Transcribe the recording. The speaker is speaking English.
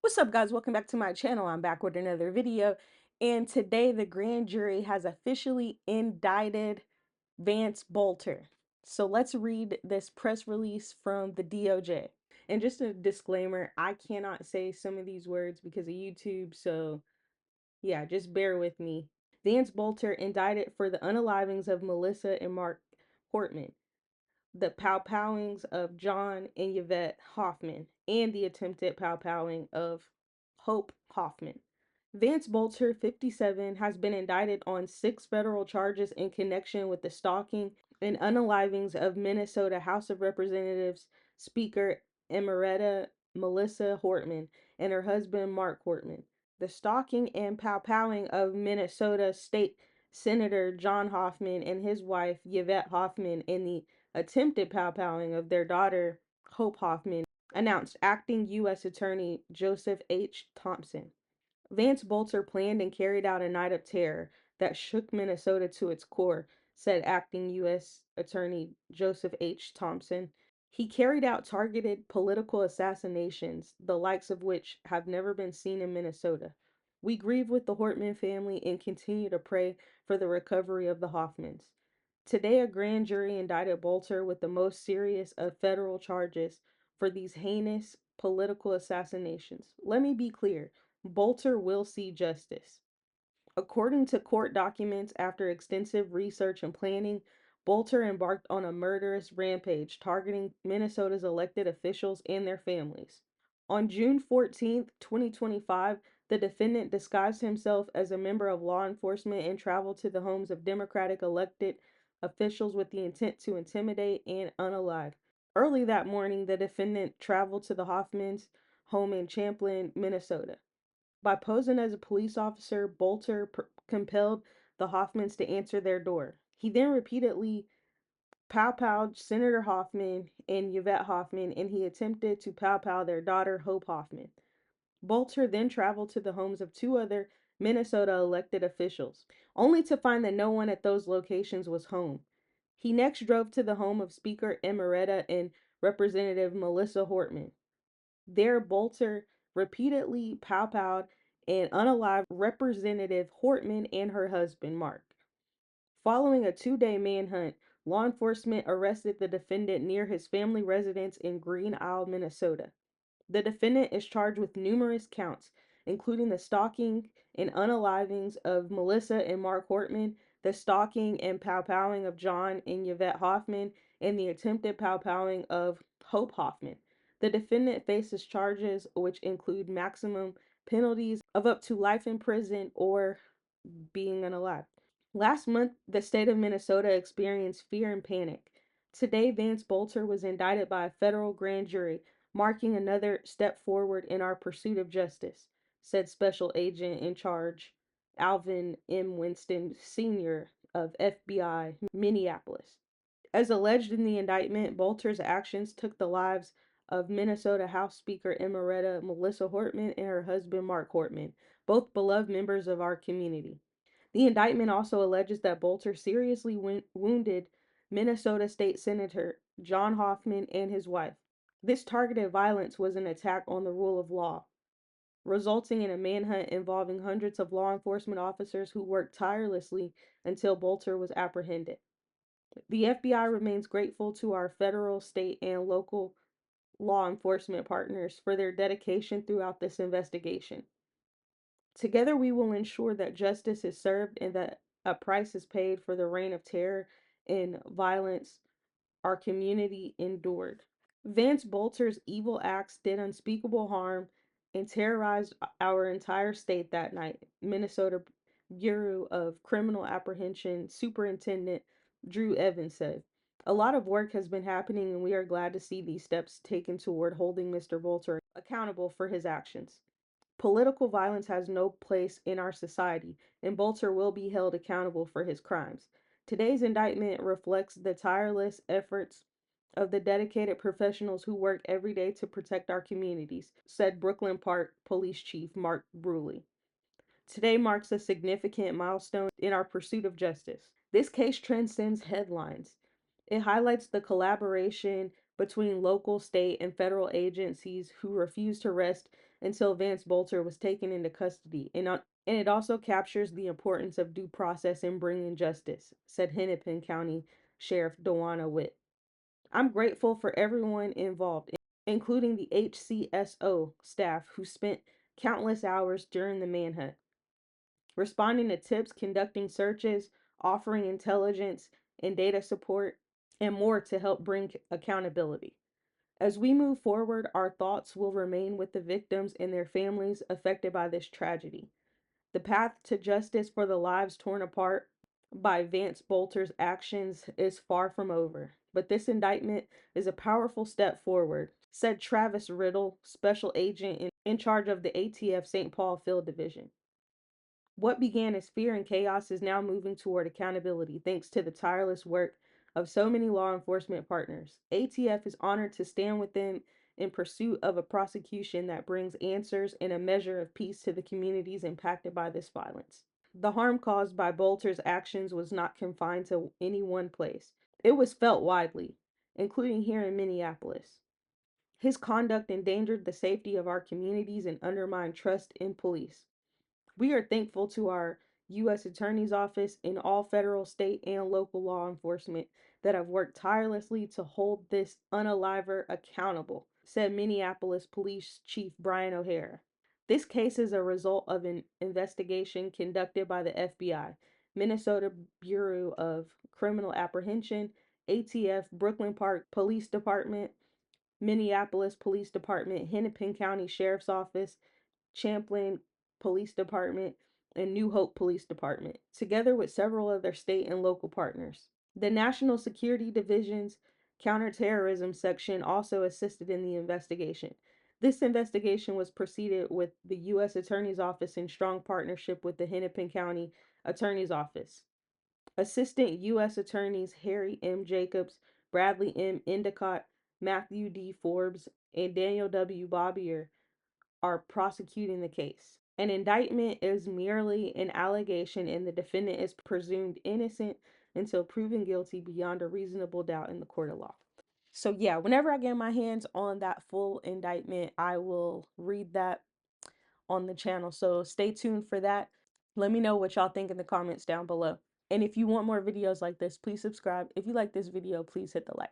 What's up, guys? Welcome back to my channel. I'm back with another video, and today the grand jury has officially indicted Vance Boelter. So let's read this press release from the DOJ. And just a disclaimer, I cannot say some of these words because of YouTube, so yeah, just bear with me. Vance Boelter indicted for the unalivings of Melissa and Mark Portman, the pow-powings of John and Yvette Hoffman, and the attempted pow-powing of Hope Hoffman. Vance Boelter, 57, has been indicted on 6 federal charges in connection with the stalking and unalivings of Minnesota House of Representatives Speaker Emerita Melissa Hortman and her husband Mark Hortman, the stalking and pow-powing of Minnesota State Senator John Hoffman and his wife Yvette Hoffman, and the attempted pow-powing of their daughter Hope Hoffman, announced acting U.S. Attorney Joseph H. Thompson. Vance Boelter planned and carried out a night of terror that shook Minnesota to its core, said acting U.S. Attorney Joseph H. Thompson. He carried out targeted political assassinations, the likes of which have never been seen in Minnesota. We grieve with the Hortman family and continue to pray for the recovery of the Hoffmans. Today, a grand jury indicted Boelter with the most serious of federal charges for these heinous political assassinations. Let me be clear. Boelter will see justice. According to court documents, after extensive research and planning, Boelter embarked on a murderous rampage targeting Minnesota's elected officials and their families. On June 14th, 2025, the defendant disguised himself as a member of law enforcement and traveled to the homes of Democratic elected officials with the intent to intimidate and unalive. Early that morning, the defendant traveled to the Hoffmans' home in Champlin, Minnesota. By posing as a police officer, Boelter compelled the Hoffmans to answer their door. He then repeatedly pow-powed Senator Hoffman and Yvette Hoffman, and he attempted to pow-pow their daughter, Hope Hoffman. Boelter then traveled to the homes of 2 other Minnesota elected officials, only to find that no one at those locations was home. He next drove to the home of Speaker Emerita and Representative Melissa Hortman. There, Boelter repeatedly pow-powed and unalived Representative Hortman and her husband, Mark. Following a 2-day manhunt, law enforcement arrested the defendant near his family residence in Green Isle, Minnesota. The defendant is charged with numerous counts, including the stalking and unalivings of Melissa and Mark Hortman, the stalking and pow-powing of John and Yvette Hoffman, and the attempted pow-powing of Hope Hoffman. The defendant faces charges which include maximum penalties of up to life in prison or being unalived. Last month, the state of Minnesota experienced fear and panic. Today, Vance Boelter was indicted by a federal grand jury, marking another step forward in our pursuit of justice, said Special Agent in Charge Alvin M. Winston Sr. of FBI Minneapolis. As alleged in the indictment, Boelter's actions took the lives of Minnesota House Speaker Emerita Melissa Hortman and her husband Mark Hortman, both beloved members of our community. The indictment also alleges that Boelter seriously wounded Minnesota State Senator John Hoffman and his wife. This targeted violence was an attack on the rule of law, resulting in a manhunt involving hundreds of law enforcement officers who worked tirelessly until Boelter was apprehended. The FBI remains grateful to our federal, state, and local law enforcement partners for their dedication throughout this investigation. Together, we will ensure that justice is served and that a price is paid for the reign of terror and violence our community endured. Vance Boelter's evil acts did unspeakable harm and terrorized our entire state that night, Minnesota Bureau of Criminal Apprehension Superintendent Drew Evans said. A lot of work has been happening, and we are glad to see these steps taken toward holding Mr. Boelter accountable for his actions. Political violence has no place in our society, and Boelter will be held accountable for his crimes. Today's indictment reflects the tireless efforts of the dedicated professionals who work every day to protect our communities, said Brooklyn Park Police Chief Mark Bruley. Today marks a significant milestone in our pursuit of justice. This case transcends headlines. It highlights the collaboration between local, state, and federal agencies who refuse to rest until Vance Boelter was taken into custody. And it also captures the importance of due process in bringing justice, said Hennepin County Sheriff Dewana Witt. I'm grateful for everyone involved, including the HCSO staff who spent countless hours during the manhunt, responding to tips, conducting searches, offering intelligence and data support, and more to help bring accountability. As we move forward, our thoughts will remain with the victims and their families affected by this tragedy. The path to justice for the lives torn apart by Vance Boelter's actions is far from over, but this indictment is a powerful step forward, said Travis Riddle, special agent in charge of the ATF St. Paul Field Division. What began as fear and chaos is now moving toward accountability thanks to the tireless work of so many law enforcement partners. ATF is honored to stand with them in pursuit of a prosecution that brings answers and a measure of peace to the communities impacted by this violence. The harm caused by Boelter's actions was not confined to any one place. It was felt widely, including here in Minneapolis. His conduct endangered the safety of our communities and undermined trust in police. We are thankful to our U.S. Attorney's Office and all federal, state, and local law enforcement that have worked tirelessly to hold this unaliver accountable, said Minneapolis Police Chief Brian O'Hara. This case is a result of an investigation conducted by the FBI, Minnesota Bureau of Criminal Apprehension, ATF, Brooklyn Park Police Department, Minneapolis Police Department, Hennepin County Sheriff's Office, Champlain Police Department, and New Hope Police Department, together with several other state and local partners. The National Security Division's Counterterrorism Section also assisted in the investigation. This investigation was preceded with the U.S. Attorney's Office in strong partnership with the Hennepin County Attorney's Office. Assistant U.S. Attorneys Harry M. Jacobs, Bradley M. Endicott, Matthew D. Forbes, and Daniel W. Bobbier are prosecuting the case. An indictment is merely an allegation, and the defendant is presumed innocent until proven guilty beyond a reasonable doubt in the court of law. So, yeah, whenever I get my hands on that full indictment, I will read that on the channel. So, stay tuned for that. Let me know what y'all think in the comments down below. And if you want more videos like this, please subscribe. If you like this video, please hit the like.